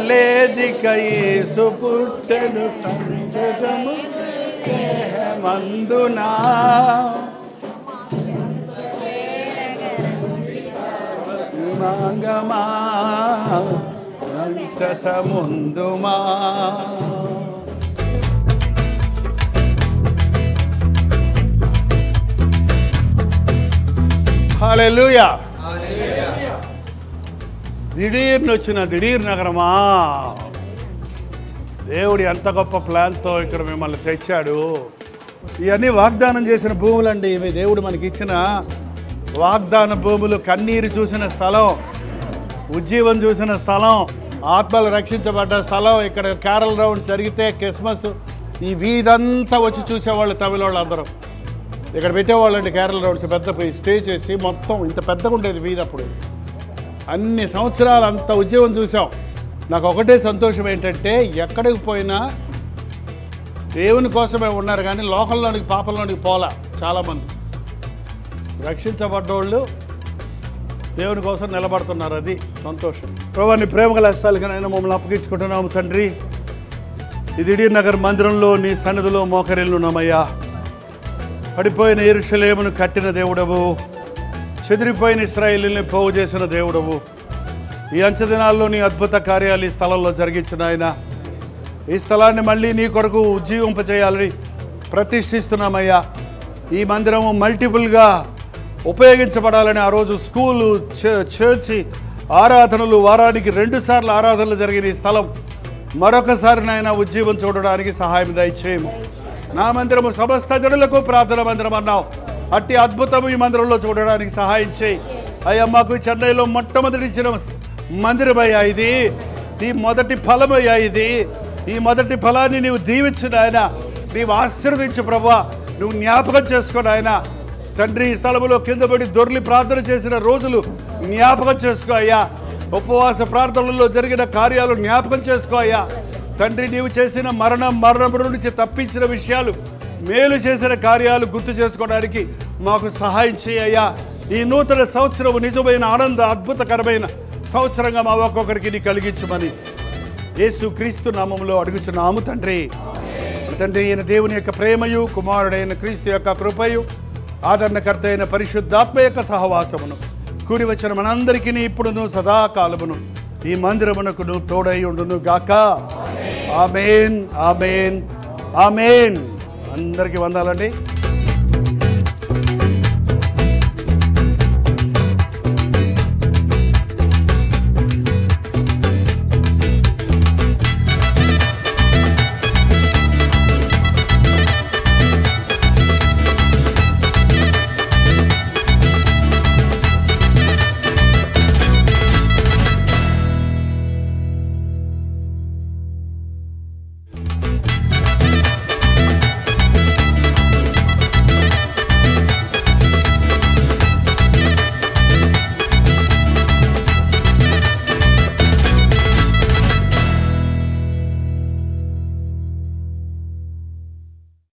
లేదిక యేసు పుట్టెను సంతోషము మందునా మంగమా ముందుమా. హల్లెలూయా. దిఢీర్ని వచ్చిన దిఢీర్ నగరమా, దేవుడి అంత గొప్ప ప్లాన్తో ఇక్కడ మిమ్మల్ని తెచ్చాడు. ఇవన్నీ వాగ్దానం చేసిన భూములండి. ఇవి దేవుడు మనకి ఇచ్చిన వాగ్దాన భూములు. కన్నీరు చూసిన స్థలం, ఉజ్జీవం చూసిన స్థలం, ఆత్మలు రక్షించబడ్డ స్థలం. ఇక్కడ క్యారల్ రౌండ్ జరిగితే క్రిస్మస్ ఈ వీధంతా వచ్చి చూసేవాళ్ళు తమిళ వాళ్ళు అందరూ ఇక్కడ పెట్టేవాళ్ళండి. క్యారల్ రౌండ్స్ పెద్ద స్టే చేసి మొత్తం ఇంత పెద్దగా ఉండేది వీధి. అప్పుడు అన్ని సంవత్సరాలు అంత ఉద్యోగం చూసాం. నాకు ఒకటే సంతోషం ఏంటంటే ఎక్కడికి పోయినా దేవుని కోసమే ఉన్నారు కానీ లోకంలోనికి పాపంలోనికి పోలా. చాలామంది రక్షించబడ్డోళ్ళు దేవుని కోసం నిలబడుతున్నారు. అది సంతోషం. ప్రభువాన్ని ప్రేమగల హస్తాలుగా నేను మమ్మల్ని అప్పగించుకుంటున్నాము తండ్రి. ఈ దిఢీర్ నగర్ మందిరంలో నీ సన్నిధిలో మోకరిల్లున్నామయ్యా. పడిపోయిన యెరూషలేమును కట్టిన దేవుడవు, చెదిరిపోయిన ఇశ్రాయేలుని పోగు చేసిన దేవుడవు. ఈ అంచె దినాల్లో నీ అద్భుత కార్యాలు ఈ స్థలంలో జరిగించిన ఆయన, ఈ స్థలాన్ని మళ్ళీ నీ కొరకు ఉజ్జీవింపజేయాలని ప్రతిష్ఠిస్తున్నామయ్యా. ఈ మందిరము మల్టిపుల్గా ఉపయోగించబడాలని ఆ రోజు స్కూలు, చర్చి, ఆరాధనలు, వారానికి 2 సార్లు ఆరాధనలు జరిగిన ఈ స్థలం మరొకసారి నాయన ఉజ్జీవం చూడడానికి సహాయం దయచేయము. నా మందిరము సమస్త జనులకు ప్రార్థన మందిరం అన్నావు. అట్టి అద్భుతం ఈ మందిరంలో చూడడానికి సహాయం చేయి అయ్యా. మాకు చెన్నైలో మొట్టమొదటి ఇచ్చిన మందిరమయ్యా ఇది. ఈ మొదటి ఫలమయ్యా ఇది. ఈ మొదటి ఫలాన్ని నీవు దీవించు నాయన, నీవు ఆశీర్వదించు ప్రభువా, నువ్వు జ్ఞాపకం చేసుకోను ఆయన తండ్రి. ఈ స్థలంలో కింద పడి దొర్లి ప్రార్థన చేసిన రోజులు జ్ఞాపకం చేసుకో అయ్యా. ఉపవాస ప్రార్థనలలో జరిగిన కార్యాలు జ్ఞాపకం చేసుకో అయ్యా తండ్రి. నీవు చేసిన మరణం నుంచి తప్పించిన విషయాలు, మేలు చేసిన కార్యాలు గుర్తు చేసుకోవడానికి మాకు సహాయం చేయ్యా. ఈ నూతన సంవత్సరం నిజమైన ఆనంద అద్భుతకరమైన సంవత్సరంగా మా ఒక్కొక్కరికి నీ కలిగించమని యేసు క్రీస్తు నామములో అడుగుచున్నాము తండ్రి. తండ్రి అయిన దేవుని యొక్క ప్రేమయు, కుమారుడైన క్రీస్తు యొక్క కృపయు, ఆదరణకర్త అయిన పరిశుద్ధాత్మ యొక్క సహవాసమును కూడి వచ్చిన మనందరికీ ఇప్పుడును సదాకాలమును ఈ మందిరమునకును తోడై ఉండును గాక. ఆమేన్, ఆమేన్, ఆమేన్. అందరికీ వందాలండి.